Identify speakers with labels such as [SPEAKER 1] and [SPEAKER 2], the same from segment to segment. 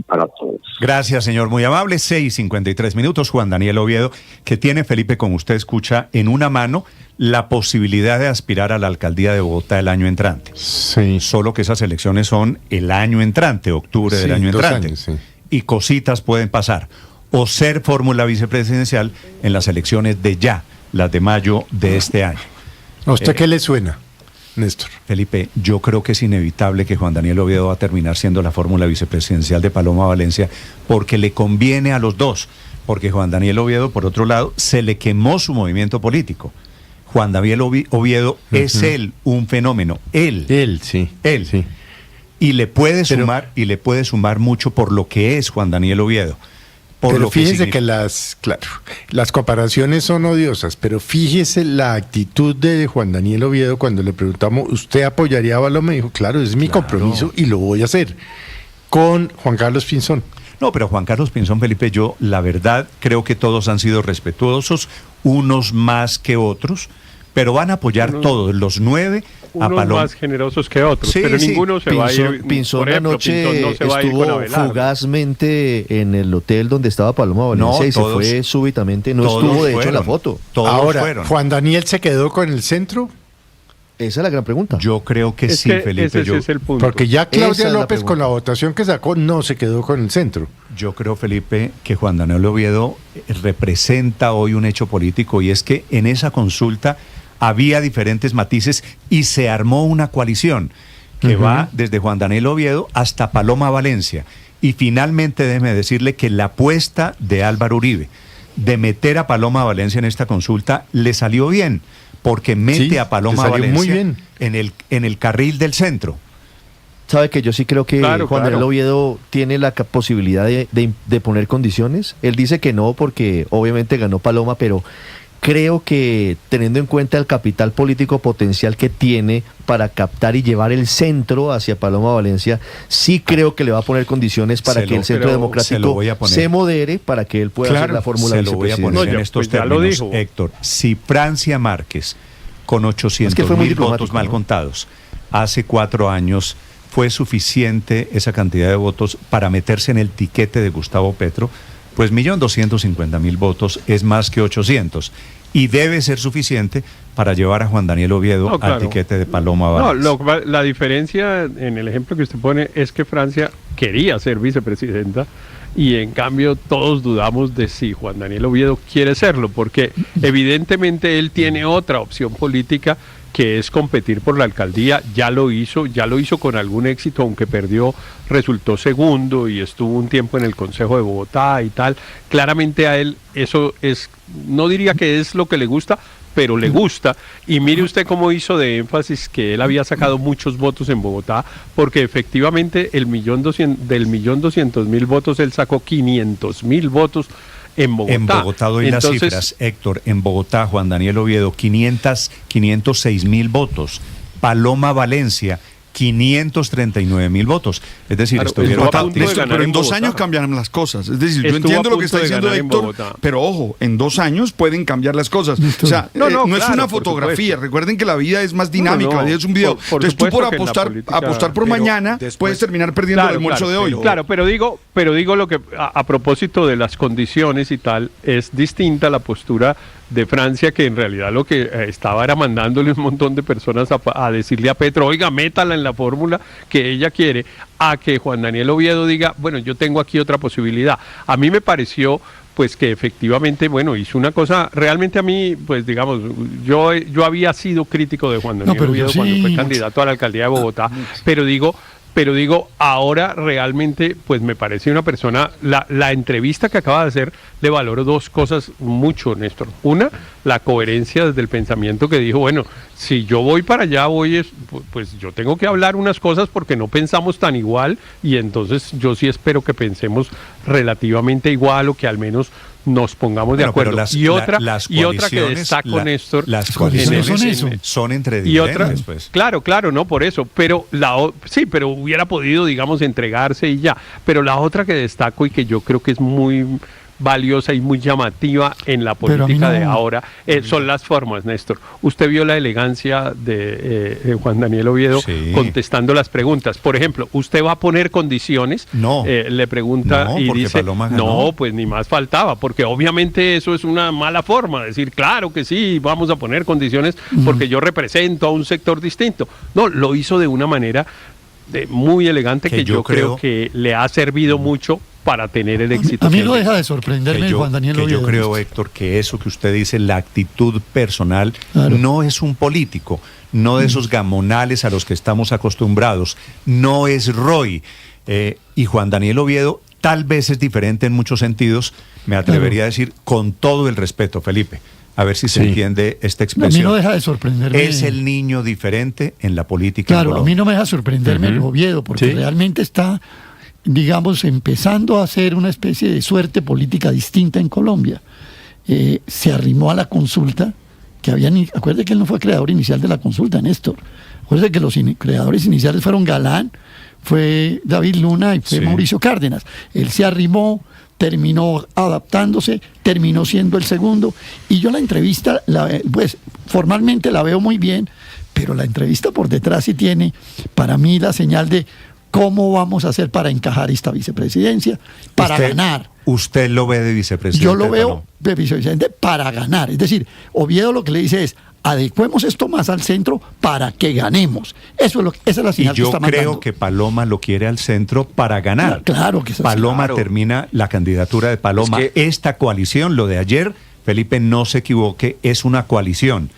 [SPEAKER 1] para todos.
[SPEAKER 2] Gracias, señor, muy amable. 6:53. Juan Daniel Oviedo, que tiene, Felipe, como usted escucha, en una mano la posibilidad de aspirar a la alcaldía de Bogotá el año entrante.
[SPEAKER 3] Sí.
[SPEAKER 2] Solo que esas elecciones son el año entrante, octubre del año entrante.
[SPEAKER 3] Años, sí.
[SPEAKER 2] Y cositas pueden pasar. O ser fórmula vicepresidencial en las elecciones de ya, las de mayo de este año.
[SPEAKER 3] ¿A usted qué le suena, Néstor?
[SPEAKER 2] Felipe, yo creo que es inevitable que Juan Daniel Oviedo va a terminar siendo la fórmula vicepresidencial de Paloma Valencia, porque le conviene a los dos. Porque Juan Daniel Oviedo, por otro lado, se le quemó su movimiento político. Juan Daniel Oviedo es él un fenómeno. Él.
[SPEAKER 3] Sí.
[SPEAKER 2] Y le puede sumar mucho por lo que es Juan Daniel Oviedo.
[SPEAKER 3] Pero fíjese que las comparaciones son odiosas, pero fíjese la actitud de Juan Daniel Oviedo cuando le preguntamos, ¿usted apoyaría a Paloma? Me dijo, claro, es mi compromiso y lo voy a hacer. Con Juan Carlos Pinzón.
[SPEAKER 2] No, pero Juan Carlos Pinzón, Felipe, yo la verdad creo que todos han sido respetuosos, unos más que otros, pero van a apoyar todos, los 9 a Paloma.
[SPEAKER 4] Unos más generosos que otros,
[SPEAKER 2] sí,
[SPEAKER 4] pero
[SPEAKER 2] sí.
[SPEAKER 4] ninguno se va a ir.
[SPEAKER 5] Pinzón
[SPEAKER 4] por ejemplo,
[SPEAKER 5] anoche
[SPEAKER 4] Pinzón no se va a ir con
[SPEAKER 5] estuvo
[SPEAKER 4] Abelardo.
[SPEAKER 5] fugazmente en el hotel donde estaba Paloma Valencia y se fue súbitamente, no estuvo de hecho en la foto.
[SPEAKER 2] Todos
[SPEAKER 3] Ahora,
[SPEAKER 2] fueron.
[SPEAKER 3] ¿Juan Daniel se quedó con el centro?
[SPEAKER 5] Esa es la gran pregunta.
[SPEAKER 2] Yo creo que sí, Felipe.
[SPEAKER 4] Ese es el punto.
[SPEAKER 3] Porque ya Claudia
[SPEAKER 5] Esa es la
[SPEAKER 3] López, con la votación que sacó, no se quedó con el centro.
[SPEAKER 2] Yo creo, Felipe, que Juan Daniel Oviedo representa hoy un hecho político, y es que en esa consulta había diferentes matices y se armó una coalición que va desde Juan Daniel Oviedo hasta Paloma Valencia. Y finalmente déjeme decirle que la apuesta de Álvaro Uribe de meter a Paloma Valencia en esta consulta le salió bien, porque mete a Paloma Valencia
[SPEAKER 3] muy bien.
[SPEAKER 2] en el carril del centro.
[SPEAKER 5] Sabe que yo sí creo que Juan Daniel
[SPEAKER 4] Claro.
[SPEAKER 5] Oviedo tiene la posibilidad de poner condiciones. Él dice que no porque obviamente ganó Paloma, pero creo que teniendo en cuenta el capital político potencial que tiene para captar y llevar el centro hacia Paloma Valencia, sí creo que le va a poner condiciones para que el centro democrático se modere, para que él pueda hacer la fórmula
[SPEAKER 2] se lo voy a poner en estos términos, Héctor. Si Francia Márquez, con 800.000 votos mal contados, hace 4 años fue suficiente esa cantidad de votos para meterse en el tiquete de Gustavo Petro, pues 1.250.000 votos es más que 800 y debe ser suficiente para llevar a Juan Daniel Oviedo al tiquete de Paloma Valencia.
[SPEAKER 4] La diferencia en el ejemplo que usted pone es que Francia quería ser vicepresidenta y en cambio todos dudamos de si Juan Daniel Oviedo quiere serlo, porque evidentemente él tiene otra opción política, que es competir por la alcaldía. Ya lo hizo con algún éxito, aunque perdió, resultó segundo y estuvo un tiempo en el Consejo de Bogotá y tal. Claramente a él eso es, no diría que es lo que le gusta, pero le gusta. Y mire usted cómo hizo de énfasis que él había sacado muchos votos en Bogotá, porque efectivamente del 1.200.000 votos él sacó 500.000 votos en Bogotá.
[SPEAKER 2] En Bogotá doy las cifras, Héctor. En Bogotá, Juan Daniel Oviedo, 506.000 votos. Paloma Valencia, 539.000 votos. Es decir,
[SPEAKER 6] pero en 2 años cambiarán las cosas. Es decir, yo entiendo lo que está diciendo Héctor, pero ojo, en 2 años pueden cambiar las cosas. O sea, no es una fotografía. Recuerden que la vida es más dinámica, la vida es un video. Entonces tú por apostar por mañana puedes terminar perdiendo el almuerzo de hoy.
[SPEAKER 4] Claro, pero digo lo que a propósito de las condiciones y tal, es distinta la postura de Francia, que en realidad lo que estaba era mandándole un montón de personas a decirle a Petro, oiga, métala en la fórmula que ella quiere, a que Juan Daniel Oviedo diga, bueno, yo tengo aquí otra posibilidad. A mí me pareció pues que efectivamente, bueno, hizo una cosa, realmente a mí, pues digamos, yo había sido crítico de Juan Daniel Oviedo cuando fue candidato a la alcaldía de Bogotá, pero digo, ahora realmente, pues me parece una persona, la entrevista que acaba de hacer, le valoro 2 cosas mucho, Néstor. Una, la coherencia desde el pensamiento, que dijo, bueno, si yo voy para allá, pues yo tengo que hablar unas cosas porque no pensamos tan igual, y entonces yo sí espero que pensemos relativamente igual, o que al menos nos pongamos de acuerdo. Y otra que destaco, Néstor,
[SPEAKER 2] las coaliciones son entre dividendos, pues.
[SPEAKER 4] Claro, no, por eso, pero pero hubiera podido, digamos, entregarse y ya. Pero la otra que destaco y que yo creo que es muy valiosa y muy llamativa en la política de ahora son las formas, Néstor. Usted vio la elegancia de Juan Daniel Oviedo contestando las preguntas. Por ejemplo, ¿usted va a poner condiciones?
[SPEAKER 2] No.
[SPEAKER 4] Le pregunta y dice, no, pues ni más faltaba, porque obviamente eso es una mala forma de decir, claro que sí, vamos a poner condiciones porque yo represento a un sector distinto. No, lo hizo de una manera muy elegante que yo creo que le ha servido mucho para tener el éxito.
[SPEAKER 1] A mí no deja de sorprenderme Juan Daniel Oviedo.
[SPEAKER 2] Yo creo, Héctor, que eso que usted dice, la actitud personal, no es un político, no de esos gamonales a los que estamos acostumbrados, no es Roy. Y Juan Daniel Oviedo tal vez es diferente en muchos sentidos, me atrevería a decir, con todo el respeto, Felipe. A ver si se entiende esta expresión.
[SPEAKER 1] A mí no deja de sorprenderme.
[SPEAKER 2] Es el niño diferente en la política.
[SPEAKER 1] Claro, a mí no me deja sorprenderme el Oviedo, porque realmente está, digamos, empezando a hacer una especie de suerte política distinta en Colombia. Se arrimó a la consulta, acuérdate que él no fue creador inicial de la consulta, Néstor. Acuérdate que los creadores iniciales fueron Galán, fue David Luna y fue Mauricio Cárdenas. Él se arrimó, terminó adaptándose, terminó siendo el segundo, y yo la entrevista, pues formalmente la veo muy bien, pero la entrevista por detrás sí tiene para mí la señal de cómo vamos a hacer para encajar esta vicepresidencia, para ganar.
[SPEAKER 2] ¿Usted lo ve de vicepresidente?
[SPEAKER 1] Yo lo veo de vicepresidente para ganar, es decir, Oviedo lo que le dice es, adecuemos esto más al centro para que ganemos. Esa es la señal que está mandando.
[SPEAKER 2] Y yo creo que Paloma lo quiere al centro para ganar.
[SPEAKER 1] Claro que es así.
[SPEAKER 2] Paloma termina la candidatura de Paloma. Esta coalición, lo de ayer, Felipe, no se equivoque, es una coalición.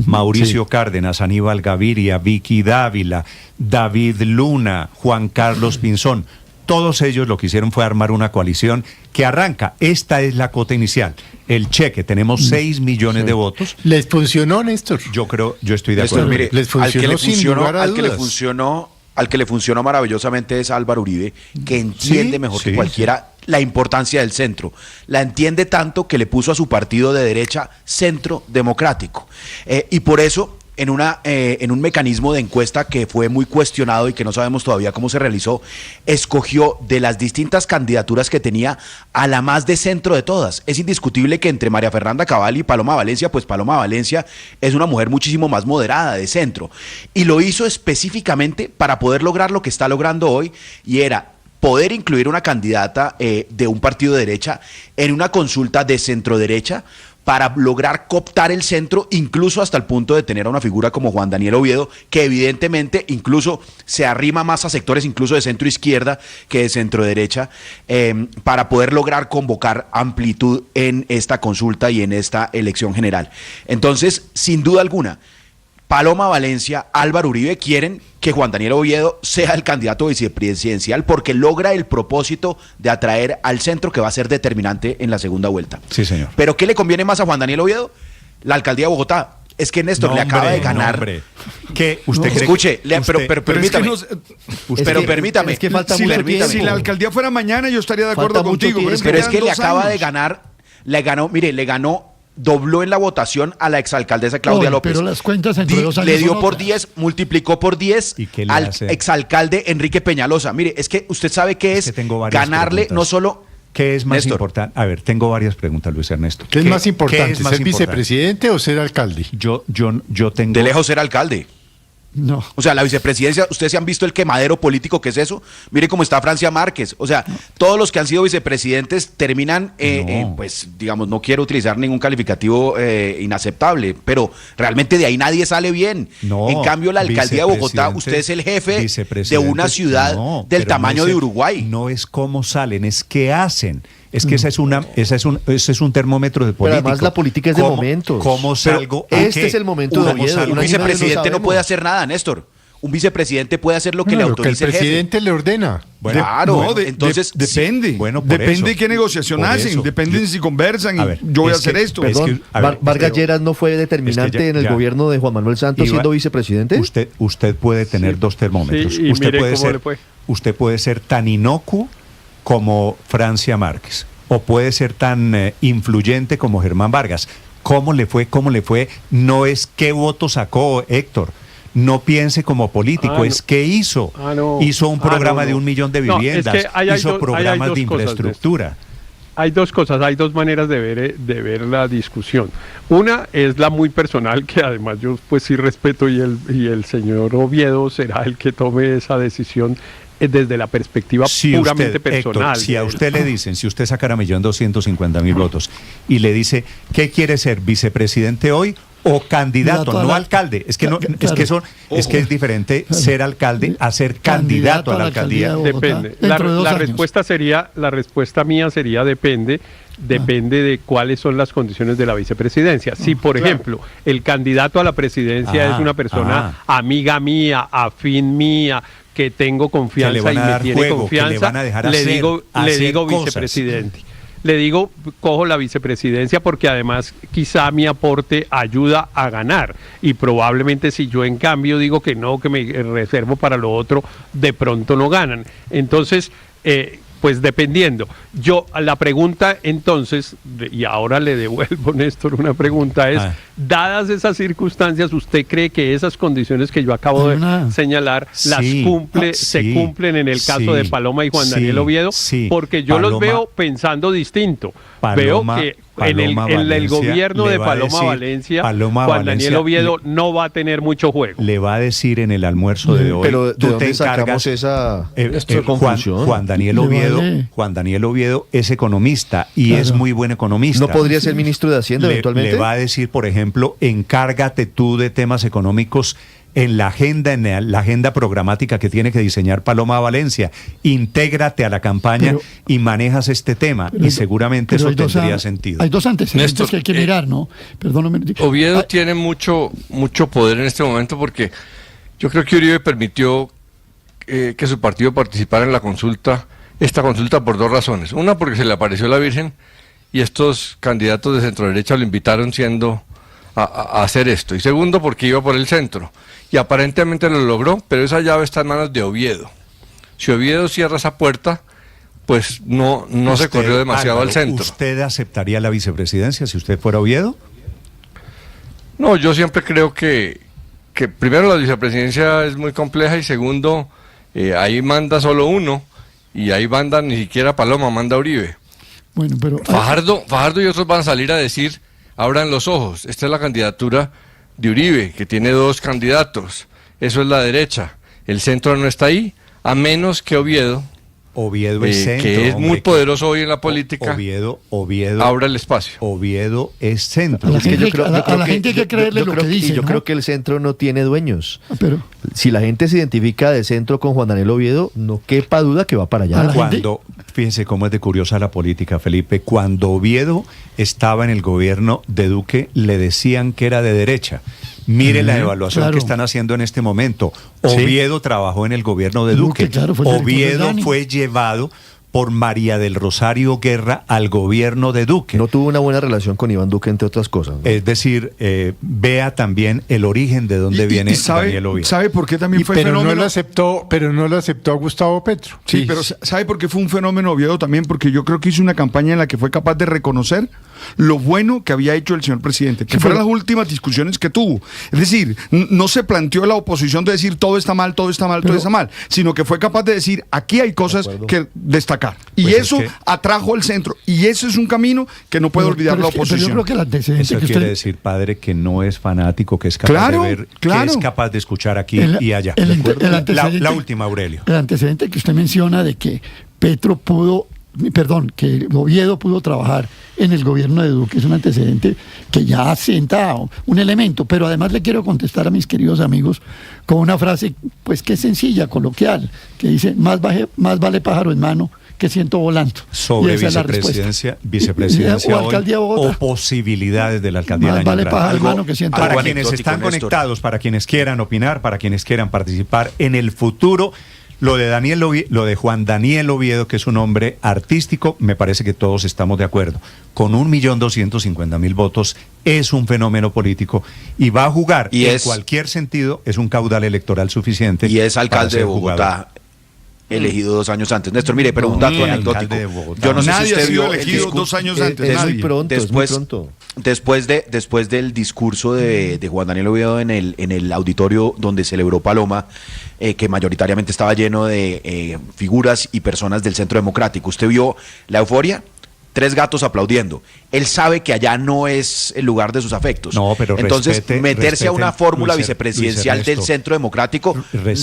[SPEAKER 2] Mauricio Cárdenas, Aníbal Gaviria, Vicky Dávila, David Luna, Juan Carlos Pinzón. Todos ellos lo que hicieron fue armar una coalición que arranca. Esta es la cuota inicial. El cheque, tenemos 6 millones de votos.
[SPEAKER 3] ¿Les funcionó, Néstor?
[SPEAKER 2] Yo estoy de acuerdo.
[SPEAKER 7] Mire,
[SPEAKER 3] les funcionó
[SPEAKER 7] al que le funcionó maravillosamente es Álvaro Uribe, que entiende mejor que cualquiera la importancia del centro. La entiende tanto que le puso a su partido de derecha Centro Democrático. Y por eso, en un mecanismo de encuesta que fue muy cuestionado y que no sabemos todavía cómo se realizó, escogió de las distintas candidaturas que tenía a la más de centro de todas. Es indiscutible que entre María Fernanda Cabal y Paloma Valencia, pues Paloma Valencia es una mujer muchísimo más moderada, de centro. Y lo hizo específicamente para poder lograr lo que está logrando hoy, y era poder incluir una candidata de un partido de derecha en una consulta de centro derecha, para lograr cooptar el centro, incluso hasta el punto de tener a una figura como Juan Daniel Oviedo, que evidentemente incluso se arrima más a sectores incluso de centro izquierda que de centro derecha, para poder lograr convocar amplitud en esta consulta y en esta elección general. Entonces, sin duda alguna, Paloma Valencia, Álvaro Uribe quieren que Juan Daniel Oviedo sea el candidato vicepresidencial, porque logra el propósito de atraer al centro, que va a ser determinante en la segunda vuelta.
[SPEAKER 2] Sí, señor.
[SPEAKER 7] ¿Pero qué le conviene más a Juan Daniel Oviedo? La alcaldía de Bogotá. Es que Néstor le acaba de ganar.
[SPEAKER 2] ¿Qué? ¿Usted cree?
[SPEAKER 7] Escuche, pero permítame. Pero permítame.
[SPEAKER 5] Es que falta mucho tiempo.
[SPEAKER 6] Si la alcaldía fuera mañana, yo estaría de acuerdo contigo.
[SPEAKER 7] Pero es que le acaba de ganar, le ganó, dobló en la votación a la exalcaldesa Claudia López.
[SPEAKER 1] Pero las cuentas entre 2 años
[SPEAKER 7] le dio por 10, multiplicó por 10 al exalcalde Enrique Peñalosa. Mire, es que usted sabe que es ganarle
[SPEAKER 2] preguntas.
[SPEAKER 7] No solo...
[SPEAKER 2] ¿Qué es más importante? A ver, tengo varias preguntas, Luis Ernesto.
[SPEAKER 3] ¿Qué es más importante, ser vicepresidente o ser alcalde?
[SPEAKER 2] Yo tengo...
[SPEAKER 7] De lejos ser alcalde.
[SPEAKER 1] No.
[SPEAKER 7] O sea, la vicepresidencia, ¿ustedes se han visto el quemadero político que es eso? Mire cómo está Francia Márquez. O sea, todos los que han sido vicepresidentes terminan, pues, digamos, no quiero utilizar ningún calificativo inaceptable, pero realmente de ahí nadie sale bien. En cambio, la alcaldía de Bogotá, usted es el jefe de una ciudad del tamaño de Uruguay.
[SPEAKER 2] No es cómo salen, es qué hacen. Es que ese es un termómetro de política.
[SPEAKER 5] Pero además la política es de momentos.
[SPEAKER 2] ¿Cómo salgo?
[SPEAKER 5] Este es el momento de Oviedo.
[SPEAKER 7] Un vicepresidente no puede hacer nada, Néstor. Un vicepresidente puede hacer lo que le autorice
[SPEAKER 3] el presidente le ordena.
[SPEAKER 6] Bueno,
[SPEAKER 7] claro, entonces
[SPEAKER 6] depende.
[SPEAKER 2] Bueno,
[SPEAKER 6] depende de qué negociación hacen, depende de si conversan y yo voy a hacer esto.
[SPEAKER 5] Perdón, Vargas Lleras no fue determinante en el gobierno de Juan Manuel Santos siendo vicepresidente.
[SPEAKER 2] Usted puede tener 2 termómetros.
[SPEAKER 4] Sí,
[SPEAKER 2] usted puede ser tan inocuo como Francia Márquez, o puede ser tan influyente como Germán Vargas. ¿Cómo le fue? No es qué voto sacó Héctor. No piense como político, es qué hizo. Hizo un programa de 1 millón de viviendas, hizo programas de infraestructura.
[SPEAKER 4] hay dos cosas, hay dos maneras de ver la discusión. Una es la muy personal, que además yo pues sí respeto, y el señor Oviedo será el que tome esa decisión desde la perspectiva puramente personal.
[SPEAKER 2] Héctor, si a usted le dicen, si usted sacara 1.250.000 votos y le dice, ¿qué quiere ser, vicepresidente hoy o candidato, no alcalde? Es que no, claro, es que es diferente ser alcalde a ser candidato a la alcaldía.
[SPEAKER 4] Depende. La respuesta mía sería depende de cuáles son las condiciones de la vicepresidencia. Si, por ejemplo, el candidato a la presidencia es una persona amiga mía, afín mía, que tengo confianza y me tiene confianza, le digo vicepresidente. Le digo, cojo la vicepresidencia porque además quizá mi aporte ayuda a ganar, y probablemente si yo en cambio digo que no, que me reservo para lo otro, de pronto no ganan. Entonces, pues dependiendo. La pregunta entonces, y ahora le devuelvo, Néstor, una pregunta es, dadas esas circunstancias, ¿usted cree que esas condiciones que yo acabo de señalar se cumplen en el caso de Paloma y Juan Daniel Oviedo? Porque yo los veo pensando distinto. Veo que en el gobierno de Paloma Valencia, Juan Daniel Oviedo no va a tener mucho juego.
[SPEAKER 2] Le va a decir en el almuerzo de hoy.
[SPEAKER 5] Pero ¿de dónde sacamos esa conclusión?
[SPEAKER 2] Juan Daniel Oviedo es economista y es muy buen economista.
[SPEAKER 5] ¿No podría ser ministro de Hacienda eventualmente?
[SPEAKER 2] Le va a decir, por ejemplo, encárgate tú de temas económicos en la agenda programática que tiene que diseñar Paloma Valencia. Intégrate a la campaña y manejas este tema, y seguramente eso tendría sentido.
[SPEAKER 1] Hay dos antecedentes, Néstor, que hay que mirar, ¿no? Perdóname.
[SPEAKER 8] Oviedo tiene mucho poder en este momento, porque yo creo que Uribe permitió que su partido participara en esta consulta por dos razones. Una, porque se le apareció la Virgen y estos candidatos de centro-derecha lo invitaron a hacer esto. Y segundo, porque iba por el centro. Y aparentemente lo logró, pero esa llave está en manos de Oviedo. Si Oviedo cierra esa puerta, pues no se corrió demasiado al centro.
[SPEAKER 2] ¿Usted aceptaría la vicepresidencia si usted fuera Oviedo?
[SPEAKER 8] No, yo siempre creo que primero la vicepresidencia es muy compleja, y segundo, ahí manda solo uno, y ahí manda ni siquiera Paloma, manda Uribe.
[SPEAKER 1] Bueno, pero
[SPEAKER 8] Fajardo y otros van a salir a decir, abran los ojos, esta es la candidatura de Uribe, que tiene dos candidatos, eso es la derecha, el centro no está ahí, a menos que Oviedo
[SPEAKER 2] es centro,
[SPEAKER 8] que es muy poderoso hoy en la política,
[SPEAKER 2] Oviedo
[SPEAKER 8] abra el espacio.
[SPEAKER 2] Oviedo es centro.
[SPEAKER 1] A la gente hay que creerle lo que dice.
[SPEAKER 5] Yo creo que el centro no tiene dueños. Pero si la gente se identifica de centro con Juan Daniel Oviedo, no quepa duda que va para allá.
[SPEAKER 2] Fíjense cómo es de curiosa la política, Felipe. Cuando Oviedo estaba en el gobierno de Duque, le decían que era de derecha. Mire la evaluación que están haciendo en este momento. Oviedo trabajó en el gobierno de Duque. Oviedo fue llevado por María del Rosario Guerra al gobierno de Duque.
[SPEAKER 5] No tuvo una buena relación con Iván Duque, entre otras cosas, ¿no?
[SPEAKER 2] Es decir, vea también el origen de dónde viene Daniel Oviedo.
[SPEAKER 6] ¿Sabe por qué también fue fenómeno?
[SPEAKER 3] Pero no lo aceptó Gustavo Petro.
[SPEAKER 6] Sí, pero ¿sabe por qué fue un fenómeno Oviedo también? Porque yo creo que hizo una campaña en la que fue capaz de reconocer lo bueno que había hecho el señor presidente, que fueron las últimas discusiones que tuvo. Es decir, no se planteó la oposición de decir todo está mal, todo está mal, sino que fue capaz de decir aquí hay cosas que destacar. Y pues eso atrajo al centro. Y ese es un camino que no puede olvidar la oposición.
[SPEAKER 1] Yo creo que el antecedente
[SPEAKER 2] eso quiere decir, padre, que no es fanático, que es capaz de ver, que es capaz de escuchar aquí y allá. La última, Aurelio.
[SPEAKER 1] El antecedente que usted menciona de que que Oviedo pudo trabajar en el gobierno de Duque es un antecedente que ya asienta un elemento, pero además le quiero contestar a mis queridos amigos con una frase pues que es vicencia, coloquial, que dice, más vale pájaro en mano que ciento volando.
[SPEAKER 2] Sobre vicepresidencia o posibilidades de la alcaldía
[SPEAKER 1] más vale pájaro en mano que ciento volando.
[SPEAKER 2] Para quienes están conectados, para quienes quieran opinar, para quienes quieran participar en el futuro. Lo de Juan Daniel Oviedo, que es un hombre artístico, me parece que todos estamos de acuerdo. Con 1.250.000 votos es un fenómeno político y va a jugar en cualquier sentido, es un caudal electoral suficiente.
[SPEAKER 7] Y es alcalde de Bogotá, elegido 2 años antes. Néstor, mire, pero un dato anecdótico.
[SPEAKER 2] Yo no
[SPEAKER 6] sé si usted vio elegido 2 años antes.
[SPEAKER 5] Es muy pronto.
[SPEAKER 7] Después del discurso de Juan Daniel Oviedo en el auditorio donde celebró Paloma, que mayoritariamente estaba lleno de figuras y personas del Centro Democrático, ¿usted vio la euforia? 3 gatos aplaudiendo. Él sabe que allá no es el lugar de sus afectos.
[SPEAKER 2] No, pero
[SPEAKER 7] entonces, meterse a una fórmula vicepresidencial del Centro Democrático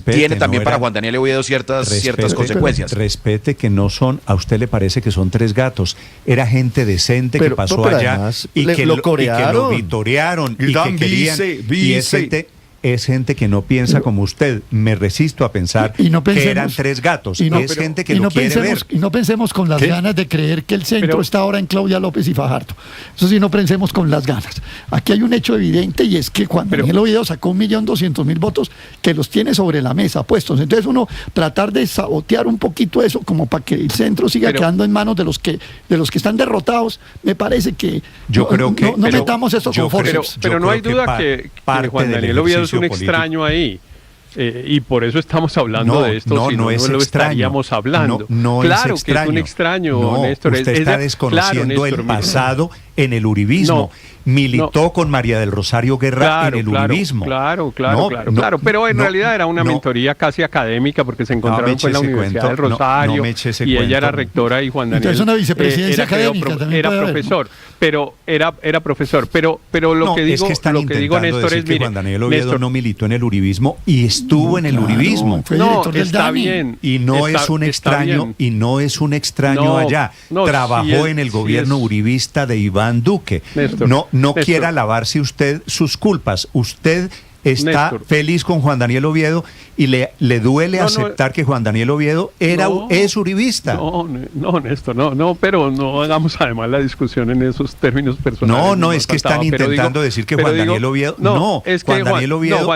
[SPEAKER 7] tiene también para Juan Daniel Oviedo ciertas consecuencias.
[SPEAKER 2] Respete que no son, a usted le parece que son 3 gatos. Era gente decente que pasó allá
[SPEAKER 5] además,
[SPEAKER 2] y que lo
[SPEAKER 5] corearon.
[SPEAKER 2] vitorearon y que querían. Y es gente que no piensa como usted. Me resisto a pensar que eran 3 gatos. Es gente que lo quiere ver.
[SPEAKER 1] Y no pensemos con las ganas de creer que el centro está ahora en Claudia López y Fajardo. Eso sí, no pensemos con las ganas. Aquí hay un hecho evidente y es que Juan Daniel Oviedo sacó 1.200.000 votos que los tiene sobre la mesa puestos. Entonces uno tratar de sabotear un poquito eso como para que el centro siga quedando en manos de los que están derrotados, me parece que
[SPEAKER 2] yo creo que
[SPEAKER 1] no metamos eso con fuerzas.
[SPEAKER 4] Pero no hay duda que Juan Daniel Oviedo es un extraño ahí. Y por eso estamos hablando de esto, si no lo estaríamos hablando.
[SPEAKER 2] Claro
[SPEAKER 4] que es un extraño, Néstor.
[SPEAKER 2] Usted está desconociendo el pasado en el uribismo. Militó con María del Rosario Guerra en el uribismo.
[SPEAKER 4] Claro. Pero en realidad era una mentoría casi académica porque se encontraron en la Universidad del Rosario y ella era rectora y Juan Daniel
[SPEAKER 1] es una vicepresidencia académica,
[SPEAKER 4] era profesor. Pero era profesor. Pero lo que digo, Néstor, es
[SPEAKER 2] que Juan Daniel Oviedo no militó en el uribismo y estuvo en el uribismo.
[SPEAKER 4] Está bien.
[SPEAKER 2] Y no es un extraño allá. Trabajó en el gobierno uribista de Iván Duque. No quiera lavarse usted sus culpas. Usted está feliz con Juan Daniel Oviedo y le duele aceptar que Juan Daniel Oviedo es uribista.
[SPEAKER 4] No, Néstor, pero no hagamos además la discusión en esos términos personales.
[SPEAKER 2] No, es que están intentando decir que Juan Daniel Oviedo... Juan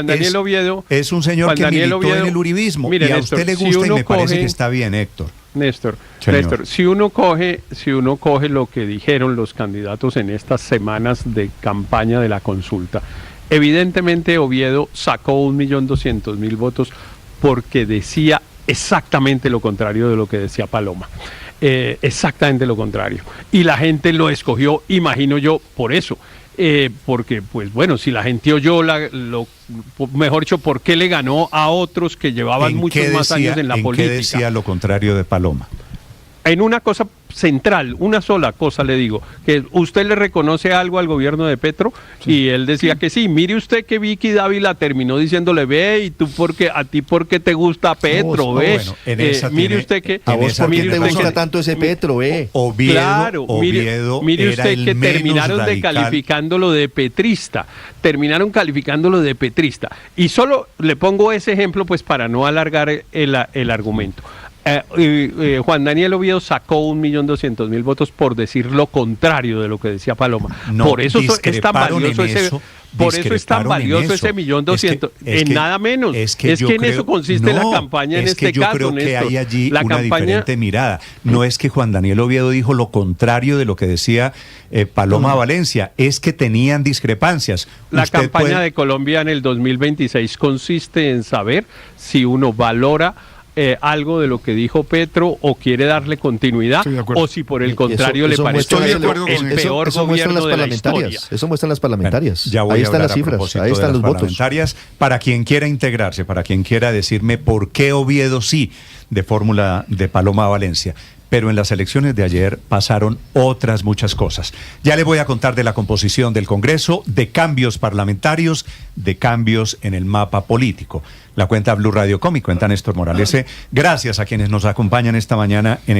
[SPEAKER 2] Daniel Oviedo es un señor que militó en el uribismo. Y a usted le gusta y me parece que está bien, Héctor.
[SPEAKER 4] Néstor, si uno coge lo que dijeron los candidatos en estas semanas de campaña de la consulta, evidentemente Oviedo sacó 1.200.000 votos porque decía exactamente lo contrario de lo que decía Paloma. Exactamente lo contrario. Y la gente lo escogió, imagino yo, por eso. Porque, pues bueno, si la gente oyó, mejor dicho, ¿por qué le ganó a otros que llevaban muchos más años en la política?
[SPEAKER 2] ¿En qué decía lo contrario de Paloma?
[SPEAKER 4] En una cosa central, una sola cosa le digo, que usted le reconoce algo al gobierno de Petro, y él decía que sí. Mire usted que Vicky Dávila terminó diciéndole, ve, y tú a ti por qué te gusta Petro, ve. Mire usted que
[SPEAKER 5] a vos por qué te gusta tanto ese Petro, ve.
[SPEAKER 2] Oviedo
[SPEAKER 4] mire usted que terminaron calificándolo de petrista, y solo le pongo ese ejemplo pues para no alargar el argumento. Juan Daniel Oviedo sacó 1.200.000 votos por decir lo contrario de lo que decía Paloma. Por eso es tan valioso ese 1.200.000, en nada menos. Es que en eso consiste la campaña en este caso.
[SPEAKER 2] Yo creo que hay allí una diferente mirada. No es que Juan Daniel Oviedo dijo lo contrario de lo que decía Paloma Valencia, es que tenían discrepancias.
[SPEAKER 4] La campaña de Colombia en el 2026 consiste en saber si uno valora algo de lo que dijo Petro o quiere darle continuidad, o si por el contrario le parece el peor gobierno de la historia.
[SPEAKER 5] Eso muestran las parlamentarias.
[SPEAKER 2] Bueno,
[SPEAKER 5] ahí están las cifras, ahí están los votos.
[SPEAKER 2] Para quien quiera integrarse, para quien quiera decirme por qué Oviedo sí, de fórmula de Paloma Valencia. Pero en las elecciones de ayer pasaron otras muchas cosas. Ya le voy a contar de la composición del Congreso, de cambios parlamentarios, de cambios en el mapa político. La cuenta Blue Radio Com y cuenta Néstor Morales. Gracias a quienes nos acompañan esta mañana en el